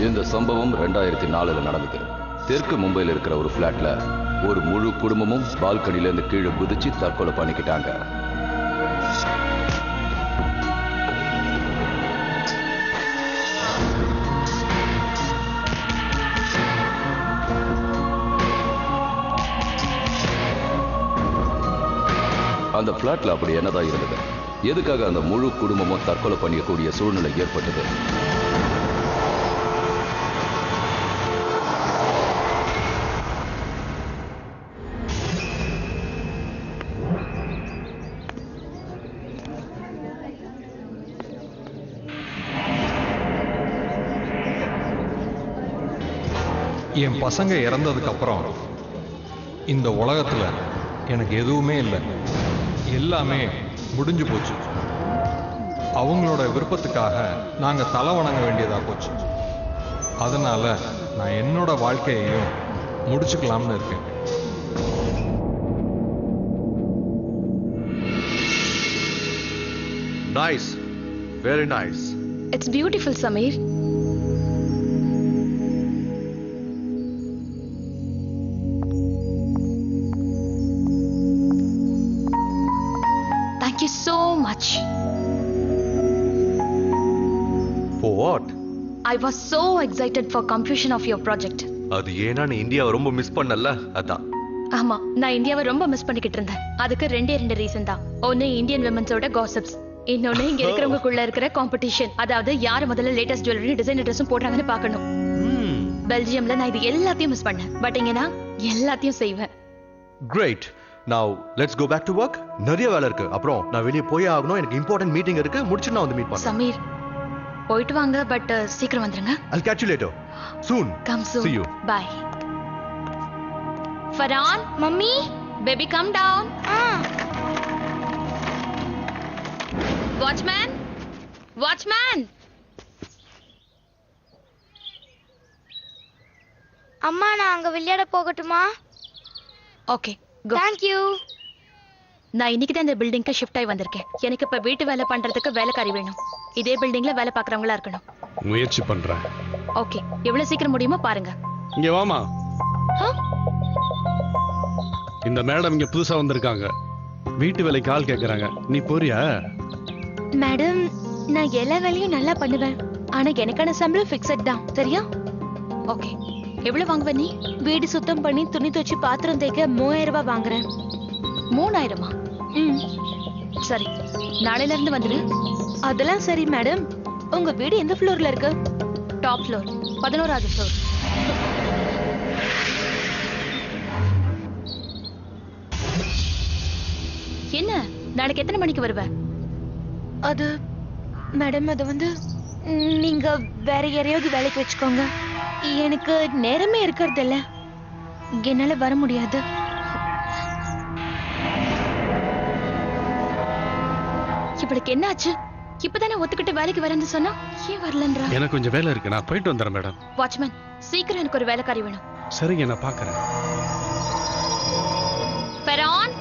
இந்த சம்பவம் 2004 நடந்தது. தெற்கு மும்பையில் இருக்கிற ஒரு பிளாட்ல ஒரு முழு குடும்பமும் பால்கனில இருந்து கீழே குதிச்சு தற்கொலை பண்ணிக்கிட்டாங்க. அந்த பிளாட்ல அப்படி என்னதான் இருந்தது? எதுக்காக அந்த முழு குடும்பமும் தற்கொலை பண்ணியக்கூடிய சூழ்நிலை ஏற்பட்டது? என் பசங்க இறந்ததுக்கு அப்புறம் இந்த உலகத்துல எனக்கு எதுவுமே இல்லை. எல்லாமே முடிஞ்சு போச்சு. அவங்களோட விருப்பத்துக்காக நாங்க தலை வணங்க வேண்டியதா போச்சு. அதனால நான் என்னோட வாழ்க்கையையும் முடிச்சுக்கலாம்னு இருக்கேன். Nice. Very nice. It's beautiful, Samir. Thank you so much. For what? I was so excited for completion of your project. அது ஏன்னா நீ இந்தியாவை ரொம்ப மிஸ் பண்ணல, அதான். ஆமா, நான் இந்தியாவை ரொம்ப மிஸ் பண்ணிக்கிட்டு இருந்தேன். அதுக்கு ரெண்டு ரீசன் தான். ஒன்னு இந்தியன் விமன்ஸோட காசிப்ஸ், இன்னொன்னு இங்க இருக்கிறவங்களுக்குள்ள இருக்கிற காம்படிஷன். அதாவது யாரு முதல்ல லேட்டஸ்ட் ஜுவல்லரி டிசைனர் ட்ரெஸ்ஸும் போடுறாங்கன்னு பார்க்கணும். பெல்ஜியம்ல நான் இது எல்லாத்தையும் மிஸ் பண்ணேன். பட் இங்க நான் எல்லாத்தையும் செய்வேன். Great. Now let's go back to work. நிறைய வேலை இருக்கு. அப்புறம் நான் வெளியே போய் ஆகணும். எனக்கு இம்பார்ட்டன்ட் மீட்டிங் இருக்கு. முடிச்சு நான் வந்து மீட் பண்றேன். சமீர், போயிட்டு வாங்க. பட் சீக்கிரம் வந்துருங்க. I'll catch you later. Soon. Come soon. See you. Bye. Farhan, mummy, baby, come down. Watchman, watchman. அம்மா, நான் அங்க விளையாட போகட்டுமா? Okay, go. Thank you. நான் இன்னைக்கு தான் இந்த பில்டிங்க்கு ஷிஃப்ட் ஆகி வந்திருக்கேன். எனக்கு இப்ப வீட்டு வேலை பண்றதுக்கு வேலைக்காரி வேணும். இதே பில்டிங்ல வேலை பார்க்கறவங்களா இருக்கணும். முயற்சி பண்றேன். ஓகே, எவ்வளவு சீக்கிரம் முடியுமோ பாருங்க. இங்க வாமா. இந்த மேடம் இங்க புதுசா வந்திருக்காங்க. வீட்டு வேலைக்கு ஆள் கேக்குறாங்க. நீ போறியா? மேடம், நான் எல்லா வேலையும் நல்லா பண்ணுவேன். ஆனா எனக்கான சம்பளம் ஃபிக்ஸட் தான். சரியா? ஓகே. எவ்வளவு வாங்குவ நீ? வீடு சுத்தம் பண்ணி துணி துவைச்சு பாத்திரம் தேய்க்க 3000 ரூபாய் வாங்குறேன். 3000-மா? சரி, நாளையில இருந்து வந்துடு. அதெல்லாம் சரி மேடம். உங்க வீடு எந்த ஃப்ளோர்ல இருக்கு? டாப் ஃப்ளோர், 11வது ஃப்ளோர். என்ன, நாளைக்கு எத்தனை மணிக்கு வருவ? அது மேடம், அது வந்து நீங்க வேற யாரையாவது வேலைக்கு வச்சுக்கோங்க. எனக்கு நேரமே இருக்கிறது இல்ல. என்னால வர முடியாது. இவளுக்கு என்ன ஆச்சு? இப்பதானே ஒத்துக்கிட்டு வேலைக்கு வரேன்னு சொன்னா ஏன் வரலன்றா? எனக்கு கொஞ்சம் வேலை இருக்கு. நான் போயிட்டு வந்துறேன் மேடம். வாட்ச்மேன், சீக்கிரம் எனக்கு ஒரு வேலைக்காரி வேணும். சரிங்க, நான் பாக்குறேன். ஃபெரான்,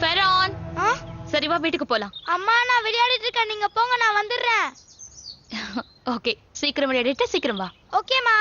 ஃபெரான். சரி வா, வீட்டுக்கு போலாம். அம்மா, நான் விளையாடிட்டு இருக்கேன். நீங்க போங்க, நான் வந்துடுறேன். ஓகே, சீக்கிரம் விளையாடிட்டு சீக்கிரம் வா. ஓகேமா.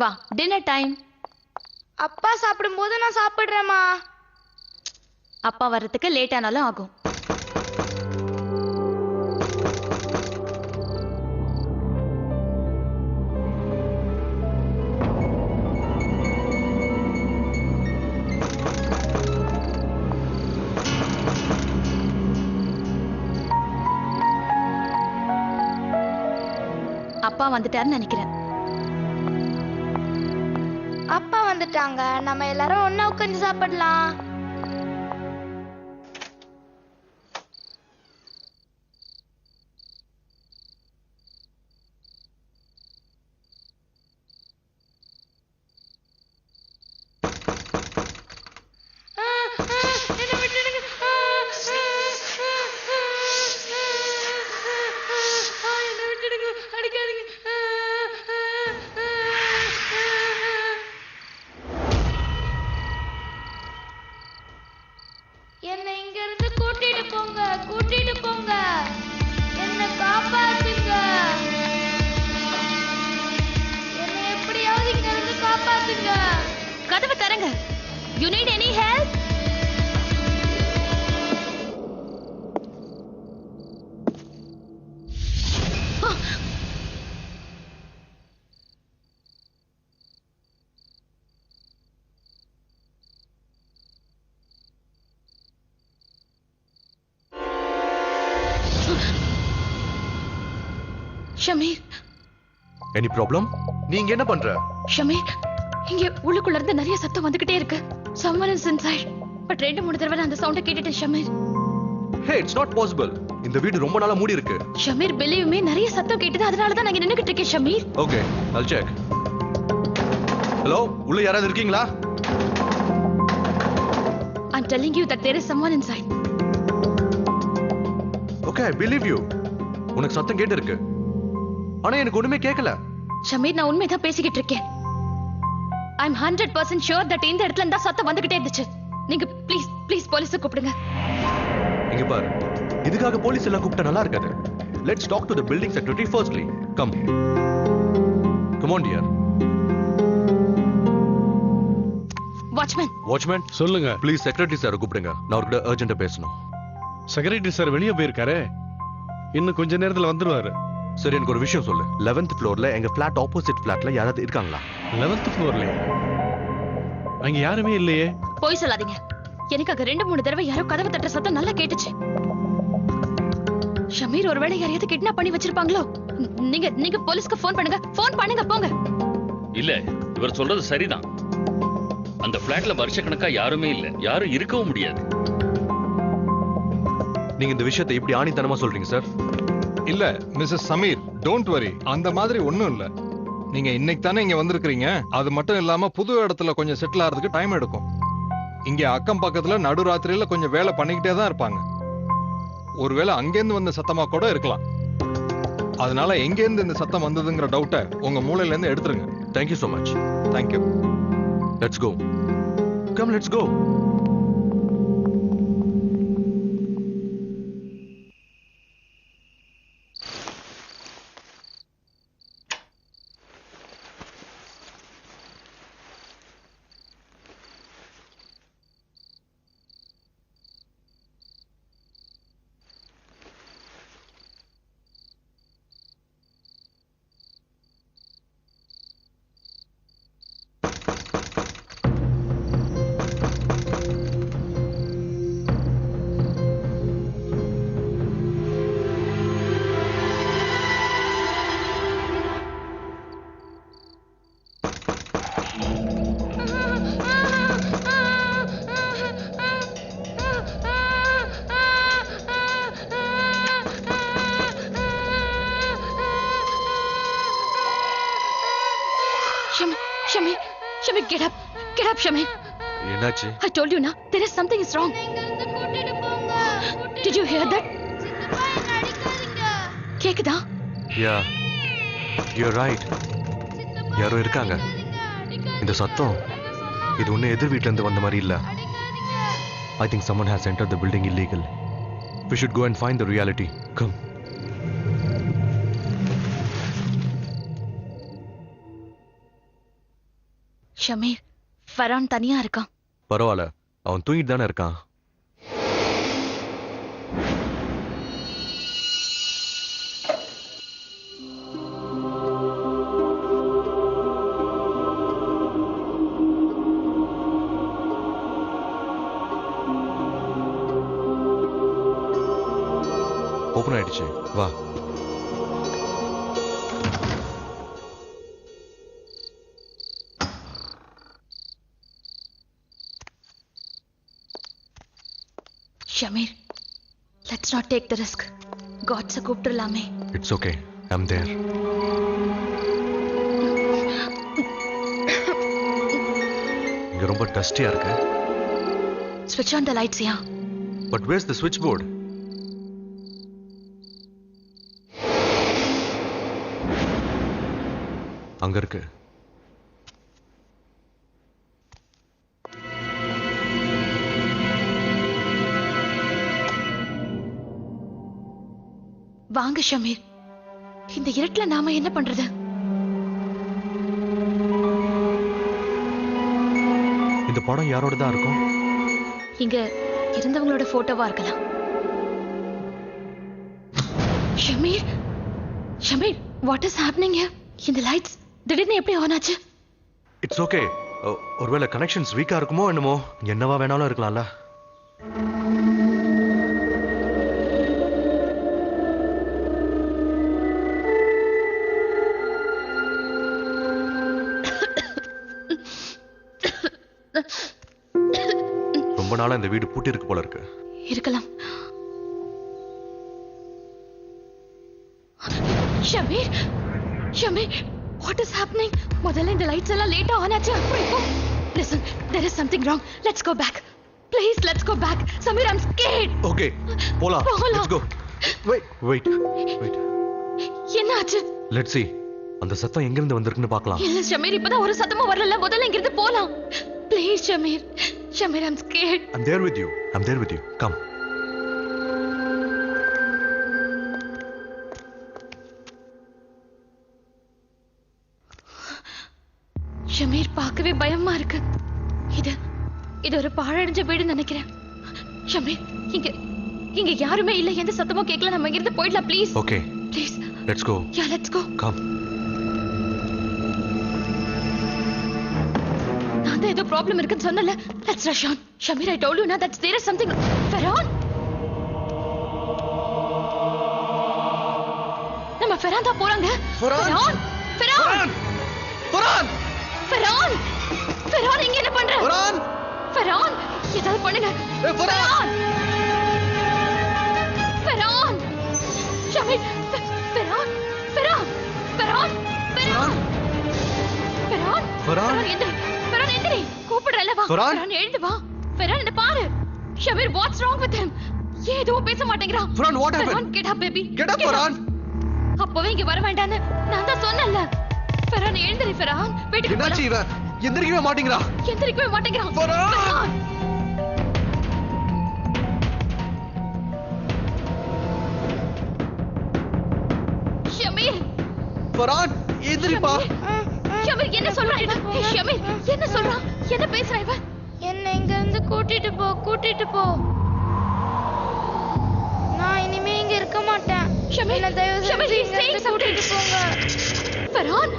வா டின்னர் டைம். அப்பா சாப்பிடும்போது நான் சாப்பிடுறேம்மா. அப்பா வர்றதுக்கு லேட் ஆனாலும் ஆகும். அப்பா வந்துட்டாருன்னு நினைக்கிறேன். அப்பா வந்துட்டாங்க, நம்ம எல்லாரும் ஒண்ணா உட்காந்து சாப்பிடலாம். என்னை இங்க இருந்து கூட்டிட்டு போங்க, கூட்டிட்டு போங்க. என்னை காப்பாத்துங்க. என்னை எப்படியாவது இங்க இருந்து காப்பாத்துங்க. கதவை தரங்க. You need any help? Shameer, any problem? நீங்க என்ன பண்ற? ஷமீர், இங்க உள்ளுக்குள்ள இருந்து நிறைய சத்தம் வந்துகிட்டே இருக்கு. someone is inside. பட் 2-3 தடவை நான் அந்த சவுண்ட கேட்டுட்டேன் ஷமீர். ஹே, இட்ஸ் நாட் பாசிபிள். இந்த வீடு ரொம்ப நாளா மூடி இருக்கு. ஷமீர், பிலீவ் நிறைய சத்தம் கேட்டது, அதனால தான் நான் இங்க நின்னுகிட்டு இருக்கேன் Sameer. Okay, I'll check. Hello, உள்ள யாராவது இருக்கீங்களா? I'm telling you that there is someone inside. Okay, I believe you. உனக்கு சத்தம் கேட்டு இருக்கு. ஆனா எனக்கு ஒண்ணுமே கேட்கல. ஷமீர், நான் உண்மைதான் பேசிக்கிட்டு இருக்கேன். I'm 100% sure that இந்த இடத்துல இருந்தா சத்தம் வந்துகிட்டே இருந்துச்சு. நீங்க ப்ளீஸ் போலீஸை கூப்பிடுங்க. இங்க பாரு, இதுக்காக போலீஸ் எல்லாம் கூப்பிட்டா நல்லா இருக்காது. Let's talk to the building secretary firstly. Come on dear. Watchman சொல்லுங்க. ப்ளீஸ் செக்ரட்டரி சார் கூப்பிடுங்க. நான் அவர்கிட்ட அர்ஜென்ட்டா பேசணும். செக்ரட்டரி சார் வெளியே போயிருக்காரு, இன்னும் கொஞ்ச நேரத்துல வந்துருவாரு. சரி, எனக்கு ஒரு விஷயம் சொல்லு. 11th ஃப்ளோர்ல எங்க ஃபிளாட் ஆப்போசிட் ஃபிளாட்ல யாராவது இருக்காங்களா? 11th ஃப்ளோர்லயே அங்க யாருமே இல்லையே. போய் சொல்லாதீங்க. எனக்கு அங்க 2-3 தடவை யாரோ கதவை தட்டுற சத்தம் நல்லா கேட்டுச்சு. ஷமீர், ஒருவேளை யாரையாவது கிட்னாப் பண்ணி வச்சிருப்பாங்களோ? நீங்க போலீஸ்க்கு ஃபோன் பண்ணுங்க போங்க. இல்ல, இவர் சொல்றது சரிதான். அந்த பிளாட்ல வருஷக்கணக்கா யாருமே இல்ல, யாரும் இருக்கவும் முடியாது. நீங்க இந்த விஷயத்தை இப்படி ஆணித்தனமா சொல்றீங்க சார்? இல்ல மிஸ்ஸஸ் சமீர், டோன்ட் வரி. அந்த மாதிரி ஒண்ணும் இல்ல. நீங்க இன்னைக்கு தானே இங்க வந்திருக்கீங்க. அது மட்டும் இல்லாம புது இடத்துல கொஞ்சம் செட்டில் ஆகிறதுக்கு டைம் எடுக்கும். இங்க அக்கம் பக்கத்துல நடுராத்திரியில கொஞ்சம் வேலை பண்ணிக்கிட்டே தான் இருப்பாங்க. ஒருவேளை அங்கேருந்து வந்த சத்தமா கூட இருக்கலாம். அதனால எங்கேருந்து இந்த சத்தம் வந்ததுங்கிற டவுட்டை உங்க மூளையில இருந்து எடுத்துருங்க. Thank you so much. Thank you. Let's go. Come, let's go. Shamir, get up, Shamir. என்னாச்சு? I told you, na, there is something is wrong. Did you hear that? கேக்குதா? Yeah, you're right. யாரோ இருக்காங்க. இந்த சத்தம் இது ஒண்ணு எதிர் வீட்ல இருந்து வந்த மாதிரி இல்ல. I think someone has entered the building illegal. We should go and find the reality. Come. Sameer, Farhan தனியா இருக்கான். பரவாயில்ல, அவன் தூங்கிட்டு தானே இருக்கான். ஓபன் ஆயிடுச்சு, வா. Shameer, let's not take the risk. God's கூப்பிட்டுலாமே. It's okay, I am there. இங்க ரொம்ப டஸ்டியா இருக்கு. Switch on the lights, yeah. But where's the switchboard? அங்க இருக்கு. வாங்க ஷமீர், இந்த இருட்டுல நாம என்ன பண்றது? இந்த படம் யாரோட தான் இருக்கும்? இங்க இருந்தவங்களோட போட்டோவா இருக்கலாம். Shamir, Shamir, what is happening here? இந்த லைட்ஸ் திடீர்னு எப்படி ஆன் ஆச்சு? It's okay. ஒருவேளை கனெக்ஷன்ஸ் வீக்கா இருக்குமோ என்னமோ. என்னவா வேணாலும் இருக்கலாம்ல. ரொம்ப நாளா இந்த வீடு பூட்டி இருக்கு போல இருக்கு. இருக்கலாம். Shamir, Shamir, what is happening? முதல்ல இந்த லைட்ஸ் எல்லாம் லேட்டா ஆன் ஆச்சு. அப்புறம் இப்போ listen, there is something wrong. Let's go back. Please, let's go back. Samir, I'm scared. Okay, போலாம். போலாம். Let's go. Wait. என்னாச்சு? Let's see. அந்த சத்தம் எங்க இருந்து வந்திருக்குன்னு பார்க்கலாம். இல்ல ஷமீர், இப்பதான் ஒரு சத்தமும் வரல. முதல்ல இங்க இருந்து போலாம். Please, Shamir. Shamir, I'm scared. I'm there with you. I'm there with you. Come. Sameer, பார்க்கவே பயமா இருக்கு. இது ஒரு பாழடைஞ்ச வீடு நினைக்கிறேன். ஷமீர், இங்க யாருமே இல்ல. எந்த சத்தமும் கேட்கல. நம்ம இங்க இருந்து போயிடலாம் please. Okay. Please. Let's go. Yeah, let's go. Come. நான் தான் ஏதோ ப்ராப்ளம் இருக்குன்னு சொன்னல. Let's rush on. Shamir, I told you now that there is something. Farhan. நம்ம ஃபெரான் தான் போறாங்க. Farhan. ஃபெரான், இங்க என்ன பண்ற? ஃபெரான், ஏதாவது பண்ணுங்க. ஃபெரான். ஷமீர், ஃபெரான், எந்திரி. கூப்பிடுறல வா. ஃபெரான், எழுந்து வா. ஃபெரான், என்ன பாரு. Sameer, what's wrong with him? ஏதோ பேச மாட்டேங்கிறான். Farhan, what happened? Farhan, get up baby. Get up, Farhan. அப்பவே இங்க வர வேண்டான்னு நான் தான் சொன்னேன்ல. ஃபெரான், எழுந்திரி ஃபெரான். வீட்டுக்கு போலாம். என்னாச்சு இவ? எந்திரிக்கவே மாட்டேங்கிறான். ஃபெரான். ஷமீர். ஃபரான், எந்திரிப்பா. ஷமீர், என்ன சொல்றான் இவன்? ஷமீர், என்ன சொல்றான்? என்ன பேசுறான் இவன்? என்ன இங்க இருந்து கூட்டிட்டு போ. நான் இனிமே இங்க இருக்க மாட்டேன். ஷமீர், என்ன தயவு ஷமீர், செஞ்சு he's இங்க saying இருந்து something. கூட்டிட்டு போங்க. ஃபெரான்,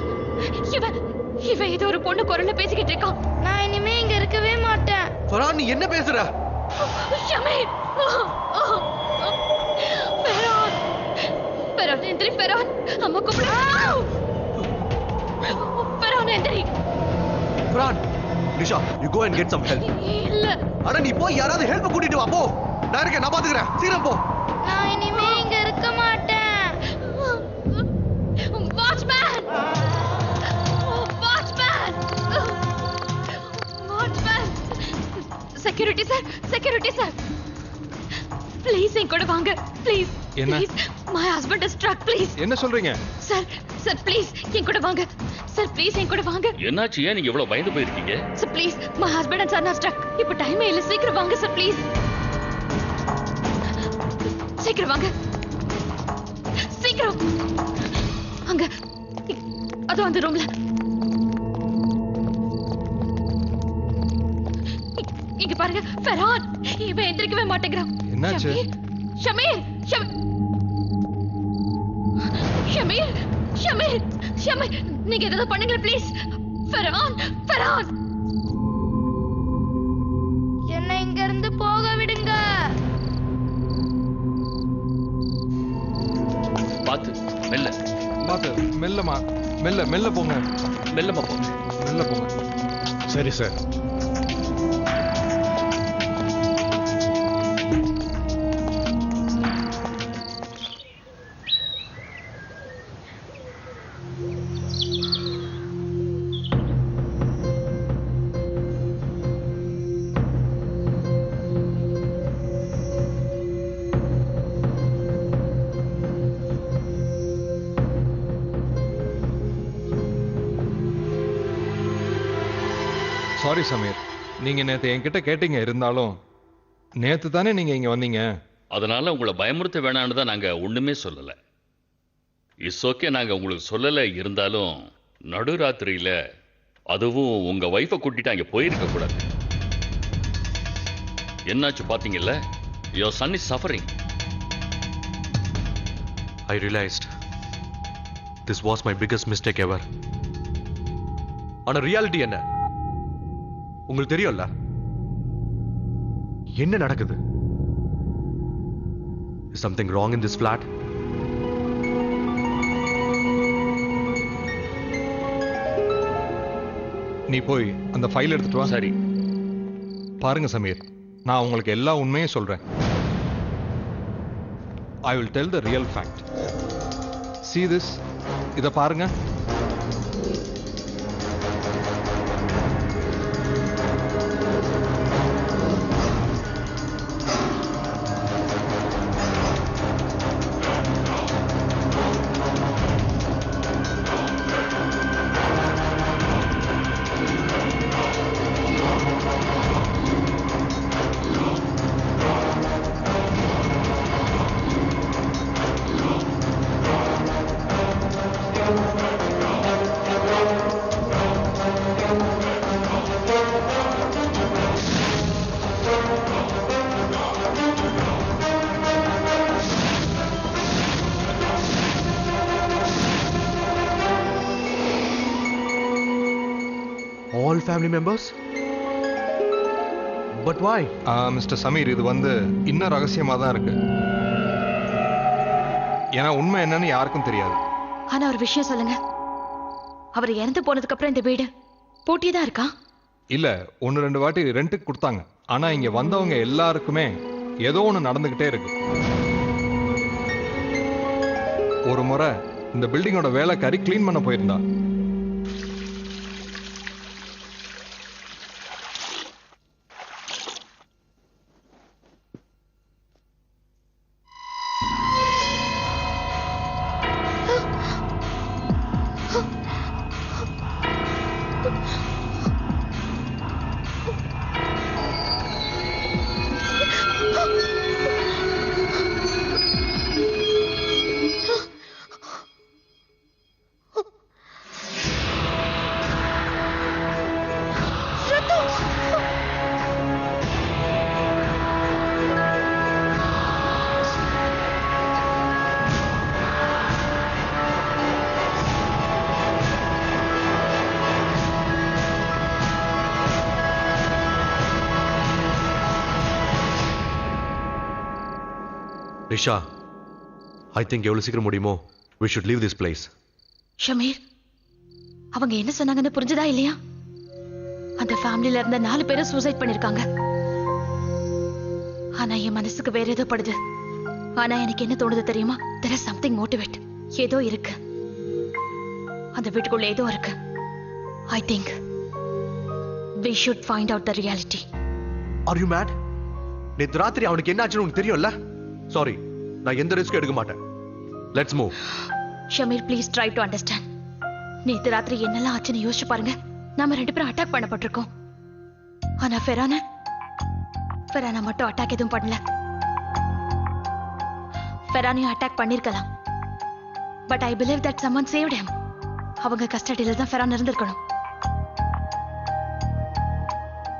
இவன் ஏதோ ஒரு பொண்ணு குரல்ல பேசிக்கிட்டு இருக்கான். நான் இனிமே இங்க இருக்கவே மாட்டேன். ஃபரான், நீ என்ன பேசுற? ஷமீர். ஃபெரான், எந்திரி ஃபெரான். அம்மா கூப்பிடு. ஃபெரான், எந்திரி. Farhan, Nisha, you go and get some help. இல்ல. அட நீ போய் யாராவது ஹெல்ப் கூட்டிட்டு வா போ. நான் இருக்கேன், நான் பாத்துக்கறேன். சீக்கிரம் போ. நான் இனிமே இங்க இருக்க மாட்டேன். வாட்ச்மேன். Security sir. ப்ளீஸ் என் கூட வாங்க. ப்ளீஸ். என்ன? My husband is struck, please. என்ன சொல்றீங்க? சார் ப்ளீஸ் என் கூட வாங்க. சார் ப்ளீஸ் என் கூட வாங்க. என்னாச்சு? ஏன் நீங்க இவ்வளவு பயந்து போயிருக்கீங்க? Sir please, my husband and son are struck. இப்போ டைமே இல்ல. சீக்கிரம் வாங்க சார் ப்ளீஸ். சீக்கிரம் வாங்க. சீக்கிரம். அங்க அதோ அந்த ரூம்ல. இங்க பாருங்க ஃபெரான் இவன் எந்திரிக்கவே மாட்டேங்கிறான். என்னாச்சு? ஷமீர் ஷமீர் ஷமீர் ஷமீர் ஷமீர் நீங்க ஏதாவது பண்ணுங்க ப்ளீஸ். ஃபெரான் ஃபெரான் என்னை இங்க இருந்து போக விடுங்க. பார்த்து மெல்ல பாத்து மெல்லமா மெல்ல மெல்ல போங்க. மெல்லமா போங்க. மெல்ல போங்க. சரி சார். சாரி சமீர், நீங்க நேத்து என்கிட்ட கேட்டீங்க. இருந்தாலும் நேத்து தானே நீங்க இங்க வந்தீங்க. அதனால உங்களை பயமுறுத்த வேணான்னு தான் நாங்க ஒண்ணுமே சொல்லல. இட்ஸ் ஓகே, நாங்க உங்களுக்கு சொல்லல. இருந்தாலும் நடுராத்திரியில அதுவும் உங்க வைஃபை கூட்டிட்டு அங்க போயிருக்க கூடாது. என்னாச்சு பாத்தீங்கல்ல? Your son is suffering. I realized this was my biggest mistake ever. ஆனா ரியாலிட்டி என்ன உங்களுக்கு தெரியும்ல? என்ன நடக்குது? Is something wrong in this flat? நீ போய் அந்த ஃபைல் எடுத்துட்டு வா. சரி. பாருங்க சமீர், நான் உங்களுக்கு எல்லா உண்மையும் சொல்றேன். I will tell the real fact. See this? இத பாருங்க. All family members? But why? Mister Sameer, இது இன்னும் ரகசியமா தான் இருக்கு. ஏன்னா உண்மை என்னன்னு யாருக்கும் தெரியாது. ஆனா ஒரு விஷயம் சொல்லுங்க, அவர் இறந்து போனதுக்கு அப்புறம் இந்த வீடு பூட்டி தான் இருக்கா? இல்ல, 1-2 வாட்டி ரெண்ட்டுக்கு கொடுத்தாங்க. ஆனா இங்க வந்தவங்க எல்லாருக்குமே ஏதோ ஒண்ணு நடந்துகிட்டே இருக்கு. ஒரு முறை இந்த பில்டிங்கோட வேலைக்காரி க்ளீன் பண்ண போயிருந்தா. ரிஷா, I think எவ்வளவு சீக்கிரம் முடியுமோ we should leave this place. Sameer, அவங்க என்ன சொன்னாங்கன்னு புரிஞ்சதா இல்லையா? அந்த ஃபேமிலில இருந்த 4 பேரும் சூசைட் பண்ணிருக்காங்க. ஆனா என் மனசுக்கு வேற ஏதோ படுது. ஆனா எனக்கு என்ன தோணுது தெரியுமா? there is something motivate. ஏதோ இருக்கு. அந்த வீட்டுக்குள்ள ஏதோ இருக்கு. I think we should find out the reality. Are you mad? நேத்து ராத்திரி அவனுக்கு என்ன ஆச்சுன்னு உனக்கு தெரியும்ல? சாரி, நான் எந்த ரிஸ்க்கும் எடுக்க மாட்டேன். Let's move. Shamir, please try to understand. நேத்து ராத்திரி என்னெல்லாம் ஆச்சுன்னு யோசிச்சு பாருங்க. நாம 2 பேரும் அட்டாக் பண்ணப்பட்டிருக்கோம். ஆனா ஃபெரானா மட்டும் அட்டாக் எதுவும் பண்ணல. ஃபெரானையும் அட்டாக் பண்ணிருக்கலாம். But I believe that someone saved him. அவங்க கஸ்டடியில தான் ஃபெரான் இருந்திருக்கணும்.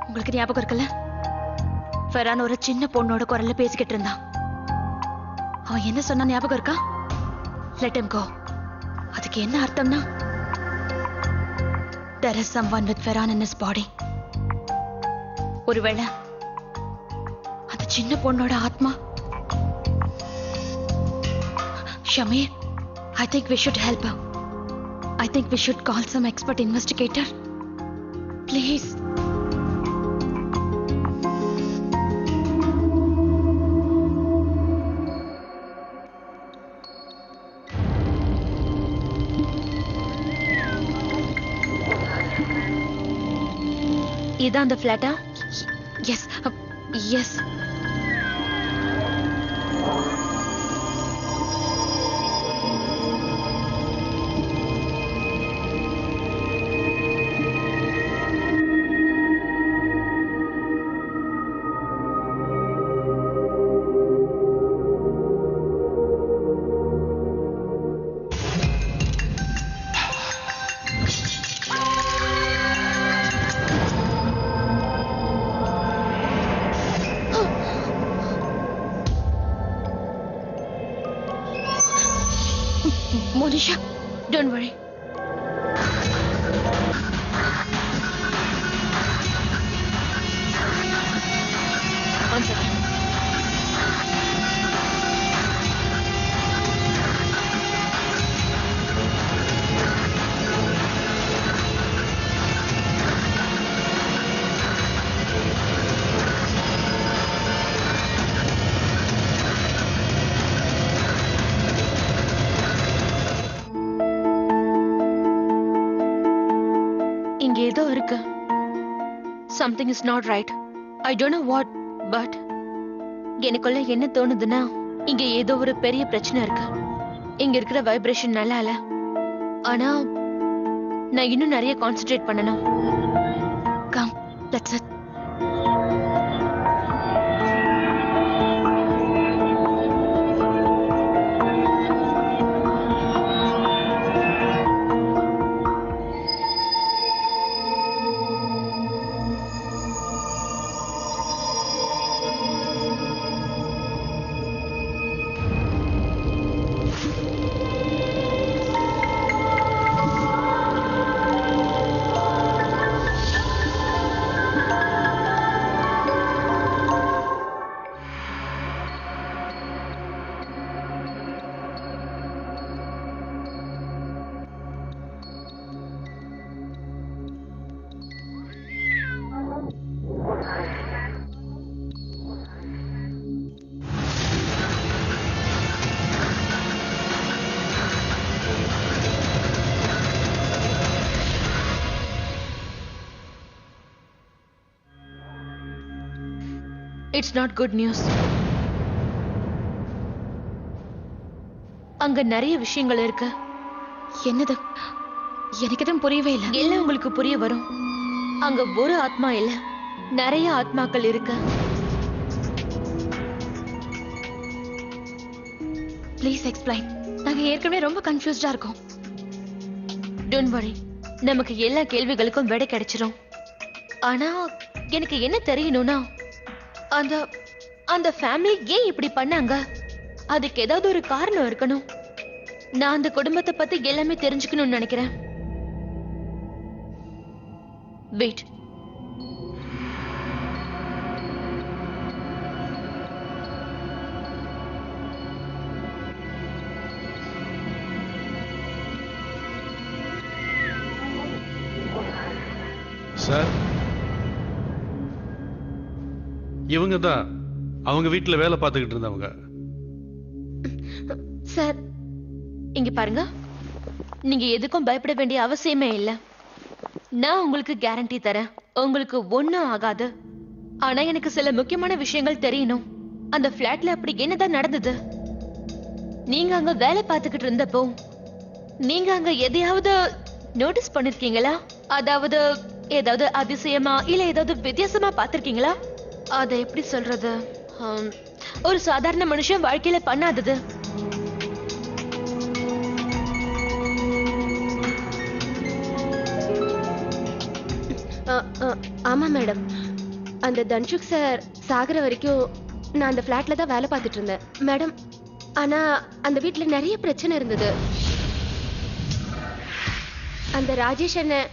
உங்களுக்கு ஞாபகம் இருக்குல்ல? ஃபெரான் ஒரு சின்ன பொண்ணோட குரல்ல பேசிக்கிட்டு இருந்தான். அவன் என்ன சொன்னா ஞாபகம் இருக்கா? Let him go. அதுக்கு என்ன அர்த்தம்னா there is someone with Ferhan in his body. ஒருவேளை அந்த சின்ன பொண்ணோட ஆத்மா. Sameer, I think we should help her. I think we should call some expert investigator. Please. இதான் அந்த ஃபிளாட்டா? Yes yes. Monisha, don't worry. One second. இங்க ஏதோ இருக்கு. Something is not right. I don't know what, but எனக்குள்ள என்ன தோணுதுன்னா இங்க ஏதோ ஒரு பெரிய பிரச்சனை இருக்கு. இங்க இருக்கிற வைப்ரேஷன் நல்லா இல்ல. ஆனா நான் இன்னும் நிறைய கான்சென்ட்ரேட் பண்ணணும். Come, let's sit. It's not good news. அங்க நிறைய விஷயங்கள் இருக்கு. என்னது? எனக்கு தான் புரியவே இல்லை. எல்லாம் உங்களுக்கு புரிய வரும். அங்க ஒரு ஆத்மா இல்ல, நிறைய ஆத்மாக்கள் இருக்கு. Please explain. நாங்க ஏற்கனவே ரொம்ப கன்ஃபியூஸ்டா இருக்கோம். டோன்ட் வரி, நமக்கு எல்லா கேள்விகளுக்கும் விடை கிடைச்சிரும். ஆனா எனக்கு என்ன தெரியணும்னா அந்த அந்த ஃபேமிலி ஏன் இப்படி பண்ணாங்க? அதுக்கு ஏதாவது ஒரு காரணம் இருக்கணும். நான் அந்த குடும்பத்தை பத்தி எல்லாமே தெரிஞ்சுக்கணும்னு நினைக்கிறேன். வெயிட். சார், இவங்க தான் அவங்க வீட்டுல வேலை பார்த்துக்கிட்டு இருந்தவங்க. சார், இங்க பாருங்க, நீங்க எதுக்கும் பயப்பட வேண்டிய அவசியமே இல்ல. நான் உங்களுக்கு கேரண்டி தரேன், உங்களுக்கு ஒண்ணும் ஆகாது. ஆனா எனக்கு சில முக்கியமான விஷயங்கள் தெரியணும். அந்த பிளாட்ல அப்படி என்னதான் நடந்தது? நீங்க அங்க வேலை பார்த்துக்கிட்டு இருந்தப்போ நீங்க அங்க எதையாவது நோட்டீஸ் பண்ணிருக்கீங்களா? அதாவது ஏதாவது அதிசயமா இல்ல ஏதாவது வித்தியாசமா பார்த்திருக்கீங்களா? அதை எப்படி சொல்றது? ஒரு சாதாரண மனுஷன் வாழ்க்கையில பண்ணாதது. ஆமா மேடம், அந்த தன்ஷுக் சார் சாகுற வரைக்கும் நான் அந்த ஃபிளாட்ல தான் வேலை பார்த்துட்டு இருந்தேன் மேடம். ஆனா அந்த வீட்ல நிறைய பிரச்சனை இருந்தது. அந்த ராஜேஷ் அண்ணன்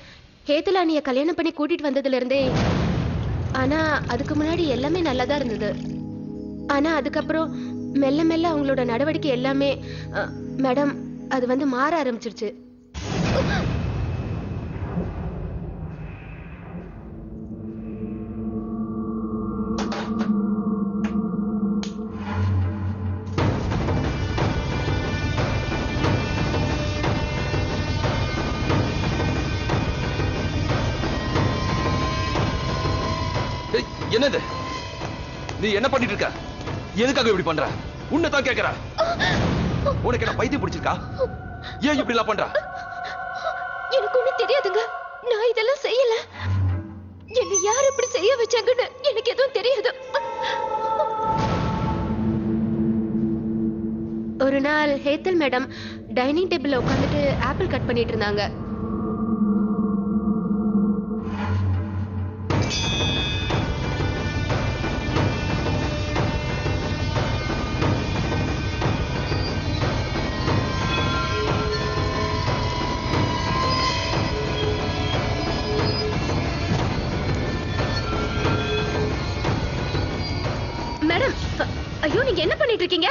ஹேதுலானிய கல்யாணம் பண்ணி கூட்டிட்டு வந்ததுல இருந்தே, ஆனா அதுக்கு முன்னாடி எல்லாமே நல்லா தான் இருந்தது. ஆனா அதுக்கப்புறம் மெல்ல மெல்ல அவங்களோட நடவடிக்கை எல்லாமே மேடம் அது வந்து மாற ஆரம்பிச்சிருச்சு. என்னது நீ என்ன பண்ணிட்டு இருக்க? எதுக்காக இப்படி பண்ற? உன்னைத்தான் கேக்குற. உனக்கு என்ன பைத்தியம் பிடிச்சிருக்கா? ஏன் இப்படி எல்லாம் பண்ற? எனக்கு ஒண்ணு தெரியாதுங்க. நான் இதெல்லாம் செய்யல. என்ன யார் இப்படி செய்ய வச்சாங்கன்னு எனக்கு எதுவும் தெரியாது. ஒரு நாள் ஹேத்தல் மேடம் டைனிங் டேபிள்ல உட்காந்துட்டு ஆப்பிள் கட் பண்ணிட்டு இருந்தாங்க. மேடம், ஐயோ நீங்க என்ன பண்ணிட்டு இருக்கீங்க?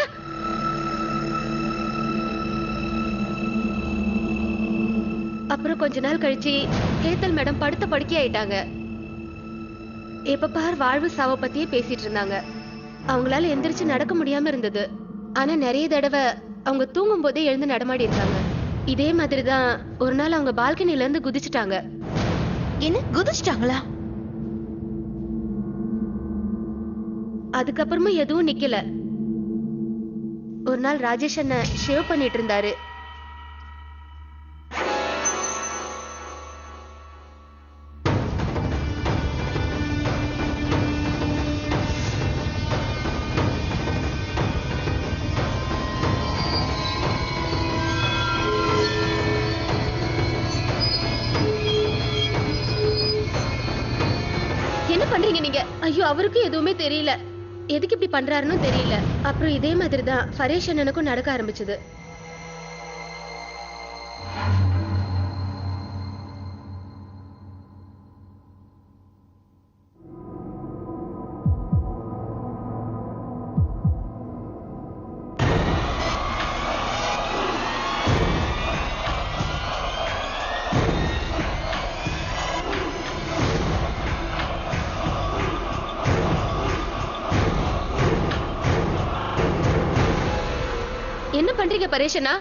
அப்புறம் கொஞ்ச நாள் கழிச்சு ஹேத்தல் மேடம் படுத்த படுக்கை ஆயிட்டாங்க. எப்ப பார் வாழ்வு சாவ பத்தியே பேசிட்டு இருந்தாங்க. அவங்களால எந்திரிச்சு நடக்க முடியாம இருந்தது. ஆனா நிறைய தடவை அவங்க தூங்கும் போதே எழுந்து நடமாடி இருக்காங்க. இதே மாதிரிதான் ஒரு நாள் அவங்க பால்கனில இருந்து குதிச்சுட்டாங்க. என்ன குதிச்சிட்டாங்களா? அதுக்கப்புறமா எதுவும் நிக்கல. ஒரு நாள் ராஜேஷ் அண்ணன் ஷேவ் பண்ணிட்டு இருந்தாரு. என்ன பண்றீங்க நீங்க? ஐயோ அவருக்கு எதுவுமே தெரியல. எதுக்கு இப்படி பண்றாருன்னு தெரியல. அப்புறம் இதே மாதிரி தான் ஃபரேஷ் அண்ணனுக்கும் நடக்க ஆரம்பிச்சது. என்ன பண்றீங்க பரேஷனா?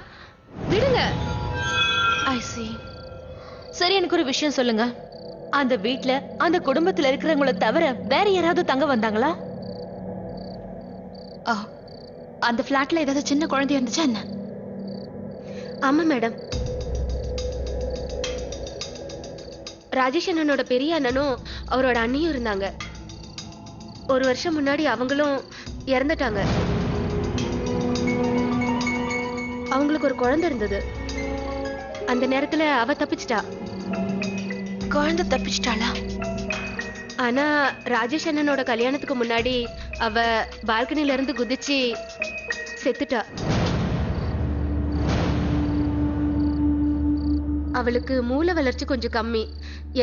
விடுங்க. ஐ see. சரி, எனக்கு ஒரு விஷயம் சொல்லுங்க. அந்த வீட்ல அந்த குடும்பத்துல இருக்கிறவங்கள தவிர வேற யாராவது தங்க வந்தாங்களா? அந்த ஃபிளாட்ல ஏதாவது சின்ன குழந்தை இருந்துச்சா என்ன? ஆமா மேடம். ராஜேஷ் அண்ணனோட பெரிய அண்ணனும் அவரோட அண்ணியும் இருந்தாங்க. ஒரு வருஷம் முன்னாடி அவங்களும் இறந்துட்டாங்க. அவங்களுக்கு ஒரு குழந்தை இருந்தது. அந்த நேரத்துல அவ தப்பிச்சிட்டா. குழந்தை தப்பிச்சிட்டாளா? ஆனா ராஜேஷ் அண்ணனோட கல்யாணத்துக்கு முன்னாடி அவ பால்கனில இருந்து குதிச்சு செத்துட்டா. அவளுக்கு மூளை வளர்ச்சி கொஞ்சம் கம்மி.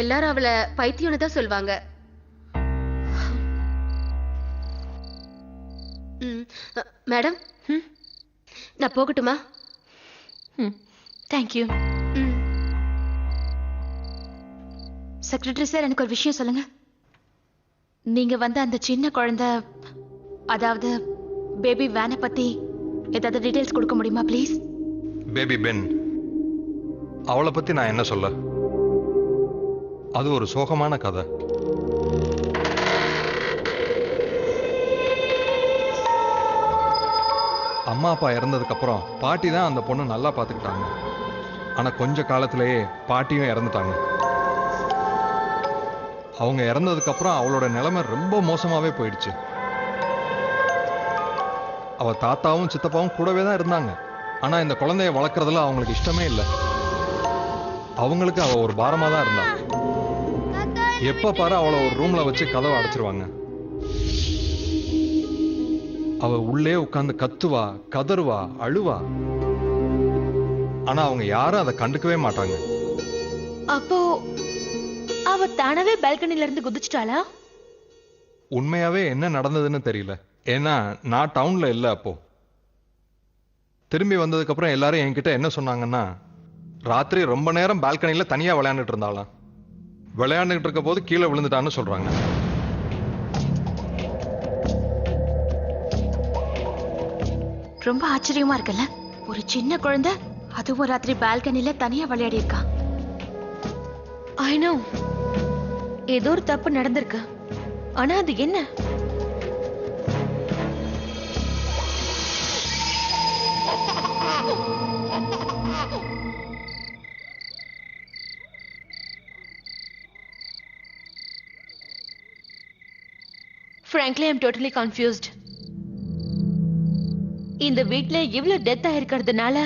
எல்லாரும் அவளை பைத்தியம்னு தான் சொல்வாங்க. மேடம், நான் போகட்டுமா? தேங்க்யூ. செக்ரட்டரி சார், எனக்கு ஒரு விஷயம் சொல்லுங்க. நீங்க வந்து அந்த சின்ன குழந்தை, அதாவது பேபி வேனை பத்தி ஏதாவது டீடைல்ஸ் கொடுக்க முடியுமா ப்ளீஸ்? பேபி பென், அவளை பத்தி நான் என்ன சொல்ல? அது ஒரு சோகமான கதை. அம்மா அப்பா இறந்ததுக்கு அப்புறம் பாட்டி தான் அந்த பொண்ணு நல்லா பார்த்துக்கிட்டாங்க. ஆனா கொஞ்ச காலத்திலேயே பாட்டியும் இறந்துட்டாங்க. அவங்க இறந்ததுக்கு அப்புறம் அவளோட நிலைமை ரொம்ப மோசமாவே போயிடுச்சு. அவ தாத்தாவும் சித்தப்பாவும் கூடவே தான் இருந்தாங்க. ஆனா இந்த குழந்தைய வளர்க்கறதுல அவங்களுக்கு இஷ்டமே இல்லை. அவங்களுக்கு அவ ஒரு பாரமா தான் இருந்தா. எப்ப பாரு அவளை ஒரு ரூம்ல வச்சு கதவை அடைச்சிருவாங்க. அவ உள்ளே உட்கார்ந்து கத்துவா, கதறுவா, அழுவா. ஆனா அவங்க யாரும் அதை கண்டுக்கவே மாட்டாங்க. அப்போ அவ தானவே பால்கனில இருந்து குதிச்சிட்டாளா? உண்மையாவே என்ன நடந்ததுன்னு தெரியல. ஏன்னா நான் டவுன்ல இல்ல அப்போ. திரும்பி வந்ததுக்கு அப்புறம் எல்லாரும் என்கிட்ட என்ன சொன்னாங்கன்னா, ராத்திரி ரொம்ப நேரம் பால்கனில தனியா விளையாண்டுட்டு இருந்தாளாம். விளையாண்டுட்டு இருக்க போது கீழே விழுந்துட்டான்னு சொல்றாங்க. ரொம்ப ஆச்சரியமா இருக்குல்ல, ஒரு சின்ன குழந்தை அதுவும் ராத்திரி பால்கனில தனியா விளையாடி இருக்கா. ஐ நோ ஏதோ ஒரு தப்பு நடந்திருக்கு. ஆனா அது என்ன? Frankly, I'm totally confused. இந்த வீட்ல இவ்வளவு டெத் ஆயிருக்கிறதுனால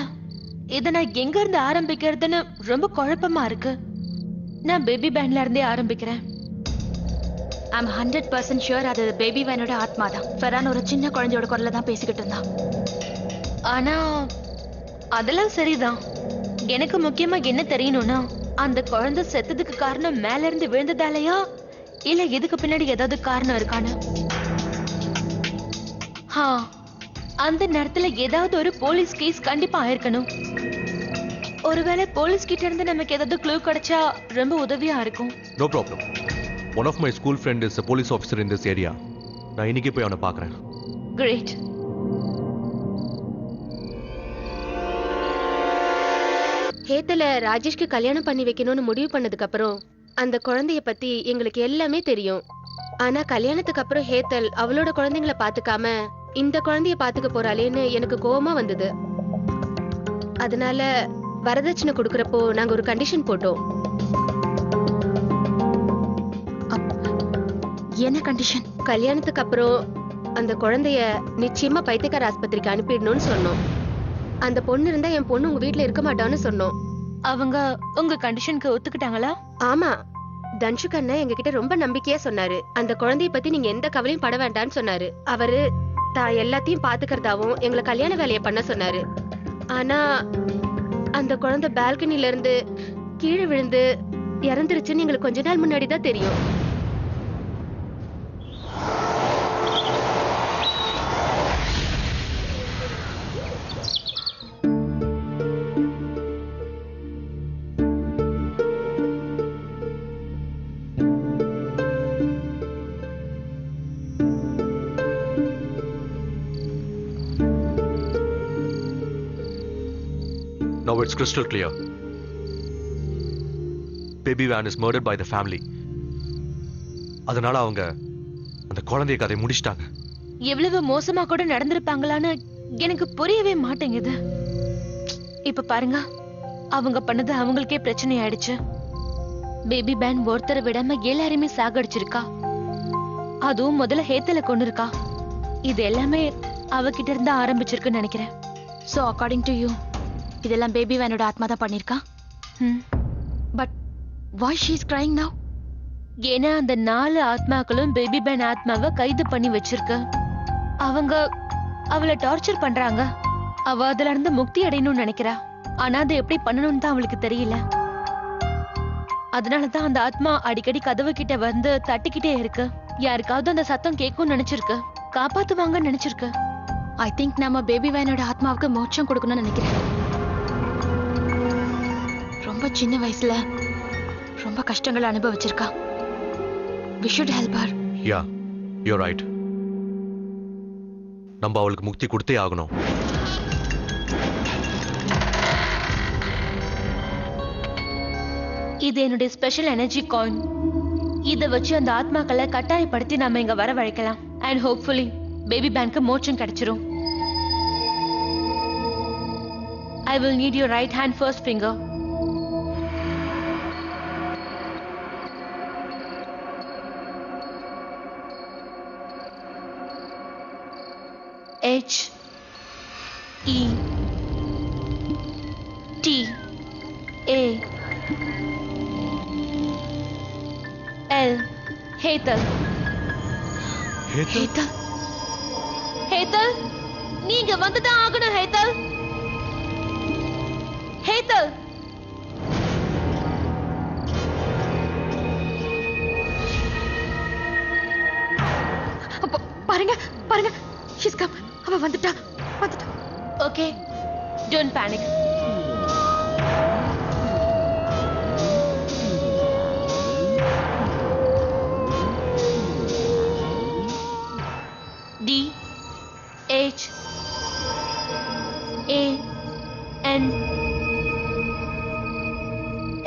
இதை நான் எங்க இருந்து ஆரம்பிக்கிறதுன்னு ரொம்ப குழப்பமா இருக்கு. நான் பேபி பேன்ல இருந்தே ஆரம்பிக்கிறேன். I'm 100% ஷூர் அது பேபி வேனோட ஆத்மா தான். ஃபெரான் ஒரு சின்ன குழந்தையோட குரல்ல தான் பேசிக்கிட்டு இருந்தான். ஆனா அதெல்லாம் சரிதான். எனக்கு முக்கியமா என்ன தெரியணும்னா, அந்த குழந்தை செத்ததுக்கு காரணம் மேல இருந்து விழுந்ததாலயா இல்ல இதுக்கு பின்னாடி ஏதாவது காரணம் இருக்கான்னு. அந்த நேரத்துல ஏதாவது ஒரு போலீஸ் கேஸ் கண்டிப்பா ஆயிருக்கணும். ஒருவேளை போலீஸ் கிட்ட இருந்து நமக்கு ஏதாவது க்ளூ கிடைச்சா ரொம்ப உதவியா இருக்கும். No problem. One of my school friend is a police officer in this area. நான் இன்னைக்கு போய் அவனை பார்க்கறேன். கிரேட். ஹேத்தல ராஜேஷ்க்கு கல்யாணம் பண்ணி வைக்கணும்னு முடிவு பண்ணதுக்கு அப்புறம் அந்த குழந்தைய பத்தி எங்களுக்கு எல்லாமே தெரியும். ஆனா கல்யாணத்துக்கு அப்புறம் ஹேத்தல் அவளோட குழந்தைங்களை பாத்துக்காம இந்த குழந்தைய பாத்துக்க போறாளேன்னு எனக்கு கோவமா வந்தது. அதனால வரதட்சணை கொடுக்கறப்போ நாங்க ஒரு கண்டிஷன் போட்டோம். என்ன கண்டிஷன்? கல்யாணத்துக்கு அப்புறம் அந்த குழந்தைய நிச்சயமா பைத்தியக்கார ஆஸ்பத்திரிக்கு அனுப்பிடணும்னு சொன்னோம். அந்த பொண்ணு இருந்தா என் பொண்ணு உங்க வீட்டுல இருக்க மாட்டான்னு சொன்னோம். அவங்க உங்க கண்டிஷனுக்கு ஒத்துக்கிட்டாங்களா? ஆமா, தன்ஷுக் அண்ணா எங்ககிட்ட ரொம்ப நம்பிக்கையா சொன்னாரு. அந்த குழந்தைய பத்தி நீங்க எந்த கவலையும் பட வேண்டாம்னு சொன்னாரு. அவரு தான் எல்லாத்தையும் பாத்துக்கிறதாவும் எங்களை கல்யாண வேலையை பண்ண சொன்னாரு. ஆனா அந்த குழந்தை பால்கனில இருந்து கீழே விழுந்து இறந்துருச்சுன்னு எங்களுக்கு கொஞ்ச நாள் முன்னாடி தான் தெரியும். Now it's crystal clear. Baby Van is murdered by the family. அதனால அவங்க அந்த குழந்தைய கதை முடிச்சிட்டாங்க. எவ்வளவு மோசமா கூட நடந்திருப்பாங்களான்னு எனக்கு புரியவே மாட்டேங்குது. இப்ப பாருங்க, அவங்க பண்ணது அவங்களுக்கே பிரச்சனை ஆயிடுச்சு. பேபி பேன் ஒருத்தரை விடாம எல்லாரையுமே சாகடிச்சிருக்கா. அதுவும் முதல்ல ஹேத்தல கொண்டு இருக்கா. இது எல்லாமே அவகிட்ட இருந்து ஆரம்பிச்சிருக்குன்னு நினைக்கிறேன். So according to you, இதெல்லாம் பேபி வேனோட ஆத்மா தான் பண்ணிருக்கா. But why she is crying now? ஏன்னா அந்த 4 ஆத்மாக்களும் பேபி பேன் ஆத்மாவை கைது பண்ணி வச்சிருக்கு. அவங்க அவளை டார்ச்சர் பண்றாங்க. அவ அதுல இருந்து முக்தி அடையணும்னு நினைக்கிறா. ஆனா அதை எப்படி பண்ணணும்னு தான் அவளுக்கு தெரியல. அதனாலதான் அந்த ஆத்மா அடிக்கடி கதவு கிட்ட வந்து தட்டிக்கிட்டே இருக்கு. யாருக்காவது அந்த சத்தம் கேட்கும் நினைச்சிருக்கு, காப்பாத்துவாங்கன்னு நினைச்சிருக்கு. ஐ திங்க் நம்ம பேபி வேனோட ஆத்மாவுக்கு மோட்சம் கொடுக்கணும்னு நினைக்கிறேன். ரொம்ப சின்ன வயசுல ரொம்ப கஷ்டங்களை அனுபவிச்சிருக்கா. We should help her. Yeah, you're right. நம்ம அவளுக்கு முக்தி கொடுத்தே ஆகணும். இது என்னுடைய ஸ்பெஷல் எனர்ஜி காயின். இதை வச்சு அந்த ஆத்மாக்களை கட்டாயப்படுத்தி நாம இங்க வர வழைக்கலாம். அண்ட் ஹோப்ஃபுல்லி பேபி பேங்க்கு மோட்சம் கிடைச்சிரும். I will need your right hand first finger. H E T A L ஹேத்தல். ஹேத்தல், ஹேத்தல், நீங்க வந்துதான் ஆகணும். ஹேத்தல், ஹேத்தல். பாருங்க பாருங்க, ஷீஸ் கம். அவ வந்துட்டா வந்துட்டா. Okay, don't panic. D H A N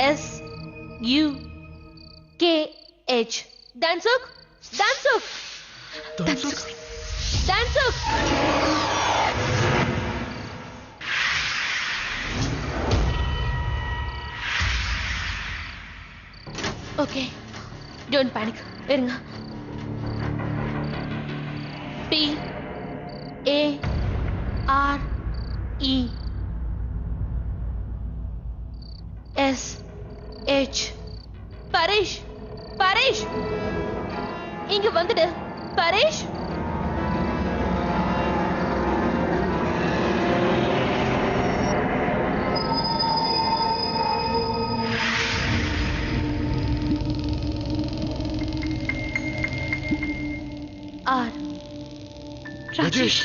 S U K H. Dansuk, Dansuk, Dansuk, Dansuk. Okay, don't panic. இருங்க. P A R E S H. Paresh, Paresh, இங்க வந்துடு. பரேஷ், R. ராஜேஷ்,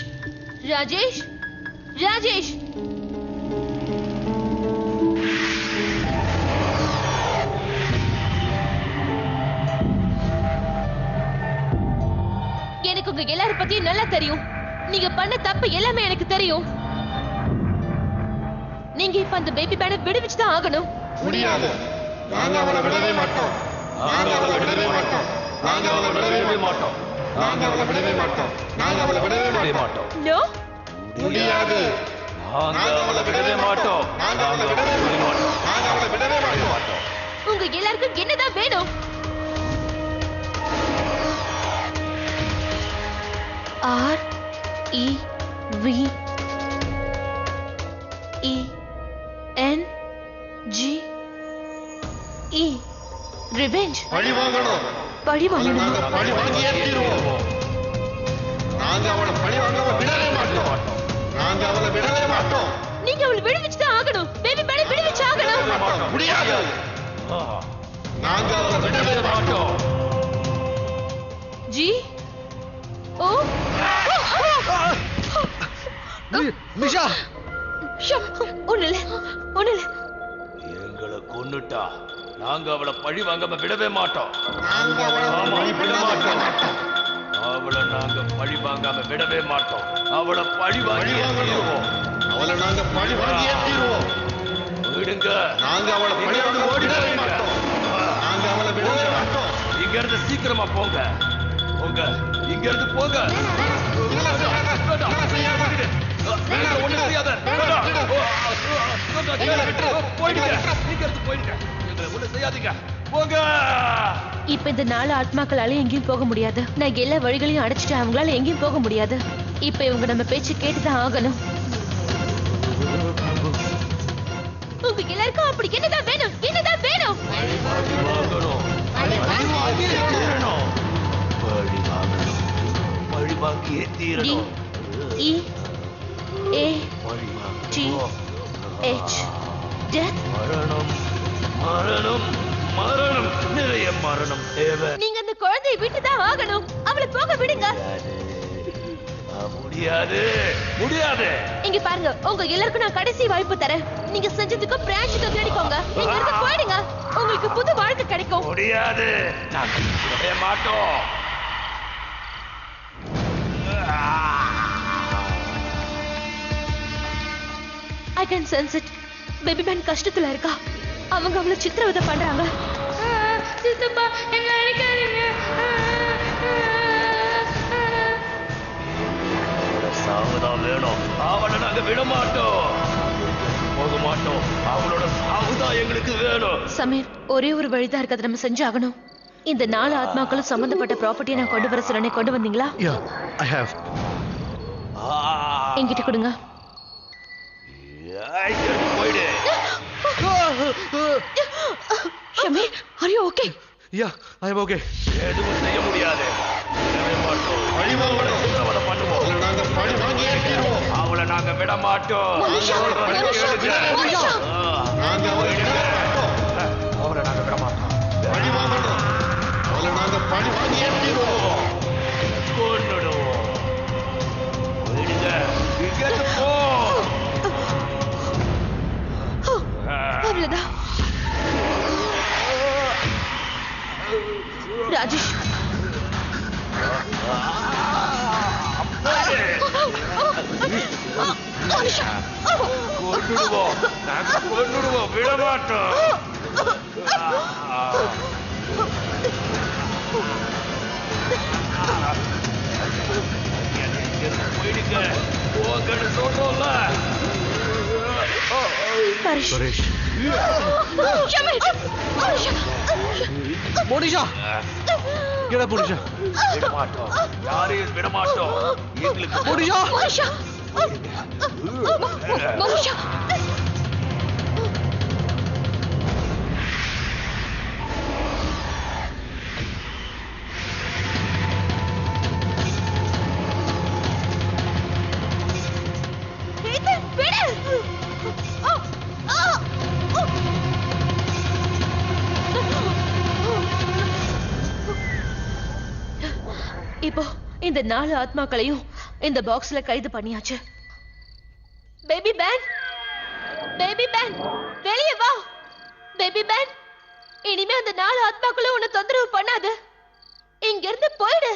ராஜேஷ், ராஜேஷ். எனக்கு உங்க எல்லாரும் பத்தியும் நல்லா தெரியும். நீங்க பண்ண தப்பு எல்லாமே எனக்கு தெரியும். நீங்க இப்ப அந்த பேபி பேனை விடுவிச்சு தான் ஆகணும். முடியாது. நாங்க அவளை விடவே மாட்டோம். நாங்க அவளை விடவே மாட்டோம். நாங்க அவளை விடவே மாட்டோம். நாங்க அவளை விடவே மாட்டோம். நாங்க அவளை விடவே மாட்டோம். நோ, முடியாது. நாங்க அவளை விடவே மாட்டோம். நாங்க அவளை விடவே மாட்டோம். நாங்க அவளை விடவே மாட்டோம். உங்க எல்லாருக்கும் என்னதான் வேணும்? R E V E N G E. Revenge. பழி வாங்கணும். பழி நாங்க வாங்கணும். பழி வாங்கியே தீருவோம். நாங்க அவளை பழி வாங்காம விடவே மாட்டோம். நாங்க அவளை விடவே மாட்டோம். நீங்க அவளை விடுவிச்சு தான் ஆகணும். பேபி பேனை விடுவிச்சு ஆகணும். முடியாது. நாங்க அவளை விடவே மாட்டோம். G O. நிஷா, ஒண்ணு இல்ல, ஒண்ணு இல்ல. எங்களை கொன்னுட்டா நாங்க அவளை பழி வாங்காம விடவே மாட்டோம். நாங்க அவளை பழி விட மாட்டோம். அவளை நாங்க பழி வாங்காம விடவே மாட்டோம். அவளை பழி வாங்கி தீருவோம். அவளை நாங்க பழி வாங்கியே தீருவோம். விடுங்க. நாங்க அவளை பழி வாங்க விடவே மாட்டோம். நாங்க அவளை விடவே மாட்டோம். இங்க இருந்து சீக்கிரமா போங்க. போங்க, இங்க இருந்து போங்க. ஒண்ணு செய்யாத. போயிடுங்க, இங்க இருந்து போயிடுங்க. எங்களை ஒண்ணு செய்யாதீங்க. போங்க. இப்ப இந்த 4 ஆத்மாக்களால எங்கேயும் போக முடியாது. நான் எல்லா வழிகளையும் அடைச்சிட்டு அவங்களால எங்கேயும் போக முடியாது. இப்ப இவங்க நம்ம பேச்சு கேட்டுதான் ஆகணும். உங்க எல்லாருக்கும் அப்படி என்னதான் வேணும்? என்னதான் வேணும்? பழி வாங்கணும். பழி வாங்கியே தீரணும். பழி வாங்கணும். பழி வாங்கியே D தீரணும். E A பழி T வாங்கணும். H. Death. மரணம், மரணம், மரணம், நிறைய மரணம் தேவை. நீங்க அந்த குழந்தையை விட்டுதான் ஆகணும். அவளை போக விடுங்க. முடியாது, முடியாது. இங்க பாருங்க, உங்க எல்லாருக்கும் நான் கடைசி வாய்ப்பு தரேன். நீங்க செஞ்சதுக்கு பிராயச்சித்தம் தேடிக்கோங்க. இங்க இருந்து போயிடுங்க. உங்களுக்கு புது வாழ்க்கை கிடைக்கும். முடியாது. நாங்க விடவே மாட்டோம். I can sense it. Baby பேன் கஷ்டத்துல இருக்கா. அவங்க அவளை சித்திரவதை பண்றாங்க. சித்தப்பா, என்ன அடிக்காதீங்க. சாவுதான் வேணும். அவளை நாங்க விட மாட்டோம். போக மாட்டோம். அவளோட சாவுதான் எங்களுக்கு வேணும். சமீர், ஒரே ஒரு வழிதான் இருக்கு. அதை நம்ம செஞ்சாகணும். இந்த 4 ஆத்மாக்களும் சம்பந்தப்பட்ட ப்ராப்பர்ட்டியை நான் கொண்டு வர சொன்னே. கொண்டு வந்தீங்களா? yeah, I have. என்கிட்ட கொடுங்க. போயிடு. Shamir, are you okay? Yeah I am okay. எதுவும் செய்ய முடியாது. விடவே மாட்டோம். அவங்கள சித்திரவதை பண்ணுவோம். அவளை நாங்க விட மாட்டோம். அவளை நாங்க விட மாட்டோம். கொன்னுடுவோம். விடுங்க. இங்கிருந்து போ. அவ்வளவுதான். ராஜேஷ், கொன்னுடுவோம். நாங்க கொன்னுடுவோம். விட மாட்டோம். போயிடுங்க. போங்கன்னு சொல்றோம்ல. சுரேஷ் மோனிஷா கேடா புனிஷா. விட மாட்டோம். யாரையும் விட மாட்டோம். எங்களுக்கு மோனிஷா இப்போ இந்த 4 ஆத்மாக்களையும் இந்த பாக்ஸ்ல கைது பண்ணியாச்சு. பேபி பேன், பேபி பேன், வெளியே வா. பேபி பேன், இனிமே அந்த 4 ஆத்மாக்களும் உன்னை தொந்தரவு பண்ணாது. இங்க இருந்து போயிடு.